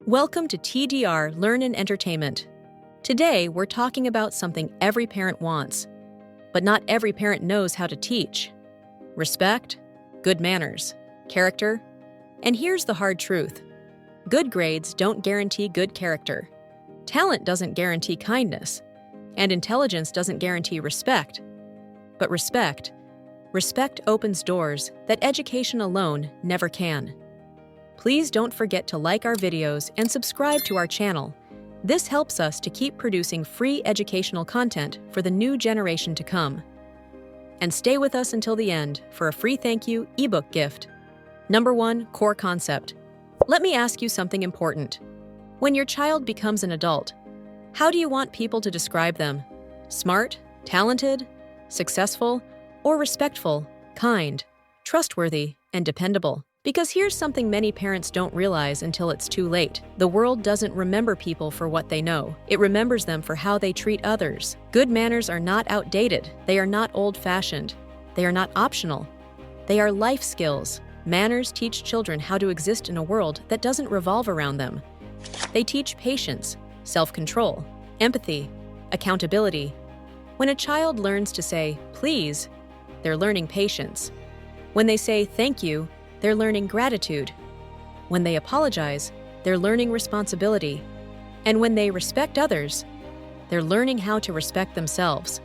Welcome to TDR Learn and Entertainment. Today, we're talking about something every parent wants, but not every parent knows how to teach. Respect, good manners, character, and here's the hard truth. Good grades don't guarantee good character. Talent doesn't guarantee kindness, and intelligence doesn't guarantee respect. But respect opens doors that education alone never can. Please don't forget to like our videos and subscribe to our channel. This helps us to keep producing free educational content for the new generation to come. And stay with us until the end for a free thank you ebook gift. Number 1, core concept. Let me ask you something important. When your child becomes an adult, how do you want people to describe them? Smart, talented, successful, or respectful, kind, trustworthy, and dependable? Because here's something many parents don't realize until it's too late. The world doesn't remember people for what they know. It remembers them for how they treat others. Good manners are not outdated. They are not old-fashioned. They are not optional. They are life skills. Manners teach children how to exist in a world that doesn't revolve around them. They teach patience, self-control, empathy, accountability. When a child learns to say, please, they're learning patience. When they say thank you, they're learning gratitude. When they apologize, they're learning responsibility. And when they respect others, they're learning how to respect themselves.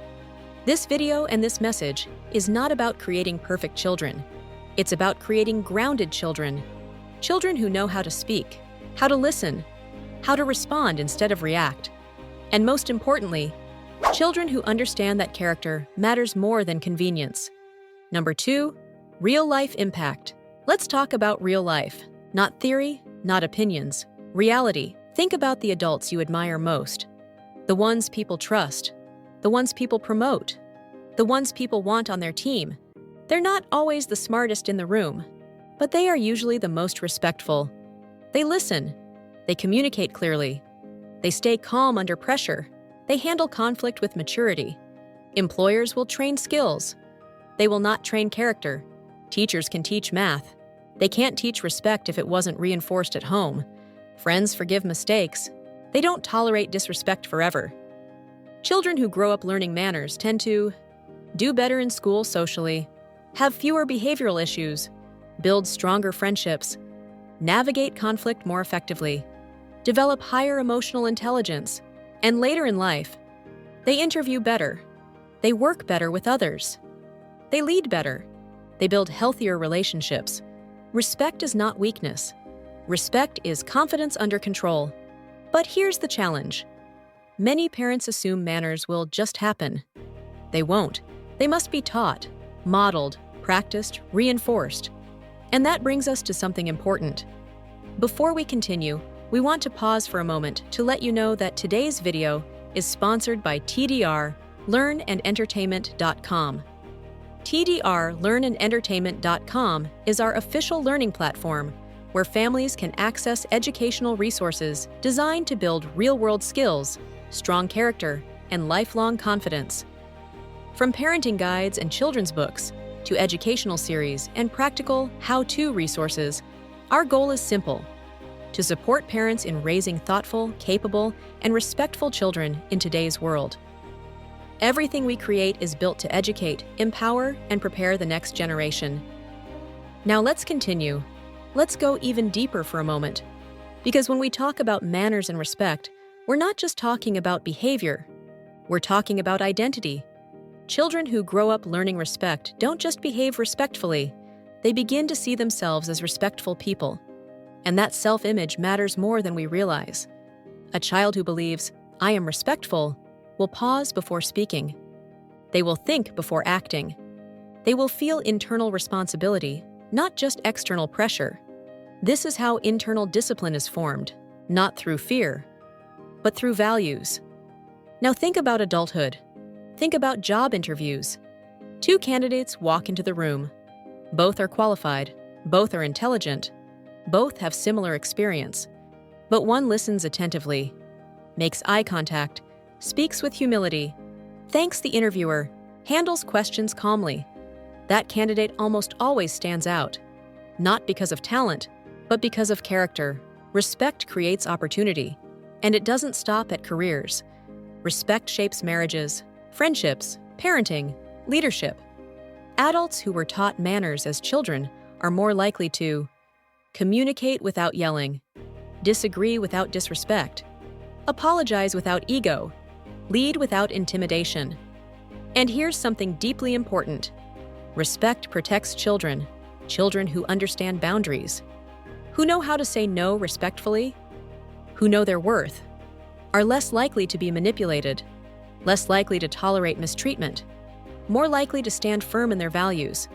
This video and this message is not about creating perfect children. It's about creating grounded children. Children who know how to speak, how to listen, how to respond instead of react. And most importantly, children who understand that character matters more than convenience. Number 2, real-life impact. Let's talk about real life. Not theory, not opinions. Reality. Think about the adults you admire most. The ones people trust. The ones people promote. The ones people want on their team. They're not always the smartest in the room, but they are usually the most respectful. They listen. They communicate clearly. They stay calm under pressure. They handle conflict with maturity. Employers will train skills. They will not train character. Teachers can teach math. They can't teach respect if it wasn't reinforced at home. Friends forgive mistakes. They don't tolerate disrespect forever. Children who grow up learning manners tend to do better in school socially, have fewer behavioral issues, build stronger friendships, navigate conflict more effectively, develop higher emotional intelligence, and later in life, they interview better. They work better with others. They lead better. They build healthier relationships. Respect is not weakness. Respect is confidence under control. But here's the challenge. Many parents assume manners will just happen. They won't. They must be taught, modeled, practiced, reinforced. And that brings us to something important. Before we continue, we want to pause for a moment to let you know that today's video is sponsored by TDR LearnAndEntertainment.com. TDR LearnAndEntertainment.com is our official learning platform where families can access educational resources designed to build real-world skills, strong character, and lifelong confidence. From parenting guides and children's books to educational series and practical how-to resources, our goal is simple: to support parents in raising thoughtful, capable, and respectful children in today's world. Everything we create is built to educate, empower, and prepare the next generation. Now let's continue. Let's go even deeper for a moment. Because when we talk about manners and respect, we're not just talking about behavior. We're talking about identity. Children who grow up learning respect don't just behave respectfully. They begin to see themselves as respectful people. And that self-image matters more than we realize. A child who believes, I am respectful, will pause before speaking. They will think before acting. They will feel internal responsibility, not just external pressure. This is how internal discipline is formed, not through fear, but through values. Now think about adulthood. Think about job interviews. 2 candidates walk into the room. Both are qualified. Both are intelligent. Both have similar experience. But one listens attentively, makes eye contact, speaks with humility, thanks the interviewer, handles questions calmly. That candidate almost always stands out, not because of talent, but because of character, Respect creates opportunity, and it doesn't stop at careers. Respect shapes marriages, friendships, parenting, leadership. Adults who were taught manners as children are more likely to communicate without yelling, disagree without disrespect, apologize without ego, lead without intimidation. And here's something deeply important. Respect protects children, children who understand boundaries, who know how to say no respectfully, who know their worth, are less likely to be manipulated, less likely to tolerate mistreatment, more likely to stand firm in their values.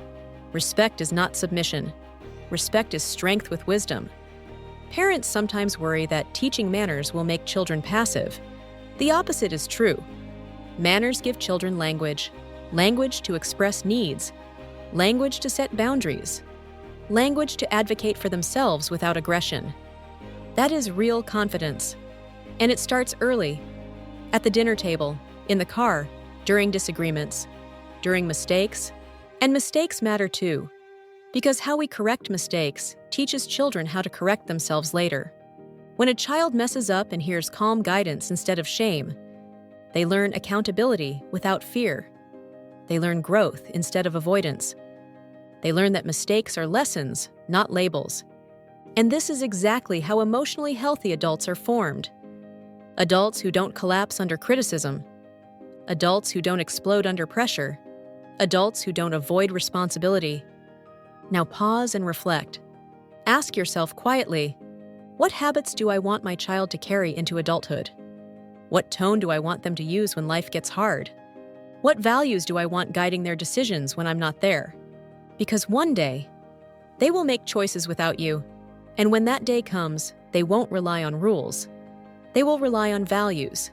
Respect is not submission. Respect is strength with wisdom. Parents sometimes worry that teaching manners will make children passive. The opposite is true. Manners give children language, language to express needs, language to set boundaries, language to advocate for themselves without aggression. That is real confidence. And it starts early, at the dinner table, in the car, during disagreements, during mistakes. And mistakes matter too, because how we correct mistakes teaches children how to correct themselves later. When a child messes up and hears calm guidance instead of shame, they learn accountability without fear. They learn growth instead of avoidance. They learn that mistakes are lessons, not labels. And this is exactly how emotionally healthy adults are formed. Adults who don't collapse under criticism. Adults who don't explode under pressure. Adults who don't avoid responsibility. Now pause and reflect. Ask yourself quietly, what habits do I want my child to carry into adulthood? What tone do I want them to use when life gets hard? What values do I want guiding their decisions when I'm not there? Because one day, they will make choices without you, and when that day comes, they won't rely on rules. They will rely on values.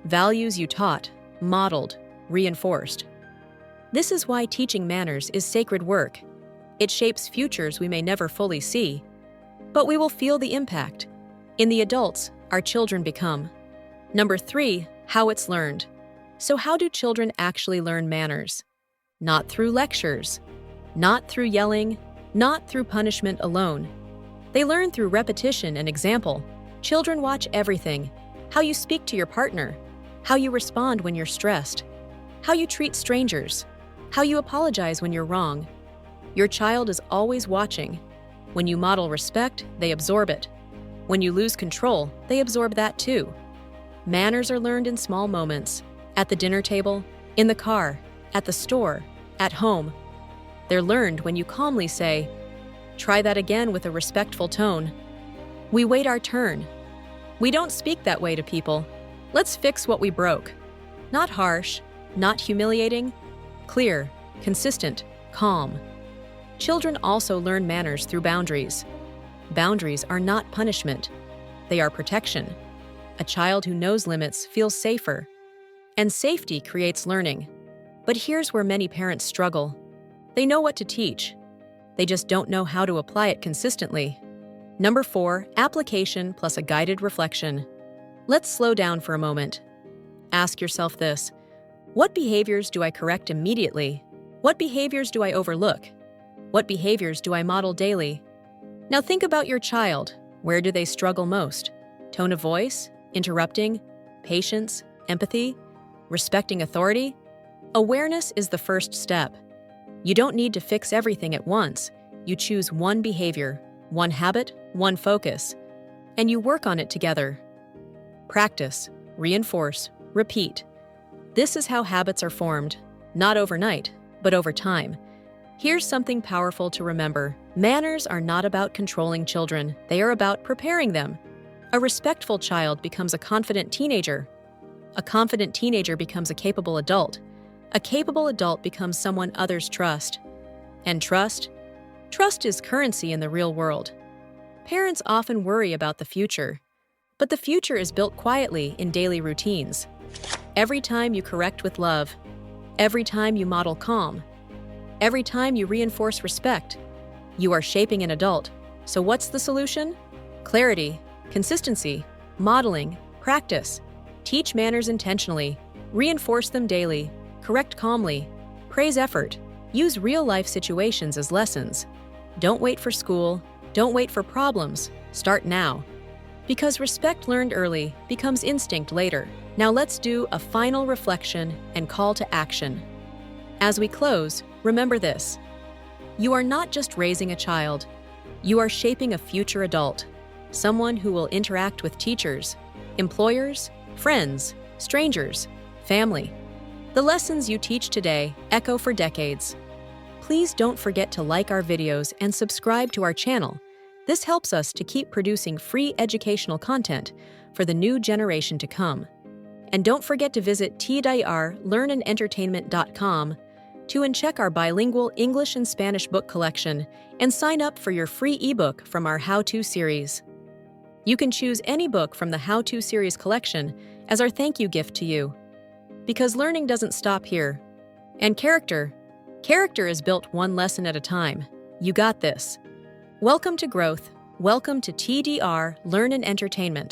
Values you taught, modeled, reinforced. This is why teaching manners is sacred work. It shapes futures we may never fully see, but we will feel the impact. In the adults our children become. Number 3, how it's learned. So how do children actually learn manners? Not through lectures, not through yelling, not through punishment alone. They learn through repetition and example. Children watch everything: how you speak to your partner, how you respond when you're stressed, how you treat strangers, how you apologize when you're wrong. Your child is always watching. When you model respect, they absorb it. When you lose control, they absorb that too. Manners are learned in small moments, at the dinner table, in the car, at the store, at home. They're learned when you calmly say, "Try that again," with a respectful tone. We wait our turn. We don't speak that way to people. Let's fix what we broke. Not harsh, not humiliating, clear, consistent, calm. Children also learn manners through boundaries. Boundaries are not punishment. They are protection. A child who knows limits feels safer. And safety creates learning. But here's where many parents struggle. They know what to teach. They just don't know how to apply it consistently. Number 4, application plus a guided reflection. Let's slow down for a moment. Ask yourself this: what behaviors do I correct immediately? What behaviors do I overlook? What behaviors do I model daily? Now think about your child. Where do they struggle most? Tone of voice? Interrupting? Patience? Empathy? Respecting authority? Awareness is the first step. You don't need to fix everything at once. You choose one behavior, one habit, one focus, and you work on it together. Practice, reinforce, repeat. This is how habits are formed, not overnight, but over time. Here's something powerful to remember. Manners are not about controlling children. They are about preparing them. A respectful child becomes a confident teenager. A confident teenager becomes a capable adult. A capable adult becomes someone others trust. And trust? Trust is currency in the real world. Parents often worry about the future, but the future is built quietly in daily routines. Every time you correct with love, every time you model calm, every time you reinforce respect, you are shaping an adult. So what's the solution? Clarity, consistency, modeling, practice. Teach manners intentionally, reinforce them daily, correct calmly, praise effort, use real-life situations as lessons. Don't wait for school, don't wait for problems, start now. Because respect learned early becomes instinct later. Now let's do a final reflection and call to action. As we close, remember this. You are not just raising a child. You are shaping a future adult, someone who will interact with teachers, employers, friends, strangers, family. The lessons you teach today echo for decades. Please don't forget to like our videos and subscribe to our channel. This helps us to keep producing free educational content for the new generation to come. And don't forget to visit tdirlearnandentertainment.com to check our bilingual English and Spanish book collection and sign up for your free ebook from our How-To series. You can choose any book from the How-To series collection as our thank you gift to you. Because learning doesn't stop here. And character is built one lesson at a time. You got this. Welcome to growth. Welcome to TDR Learn and Entertainment.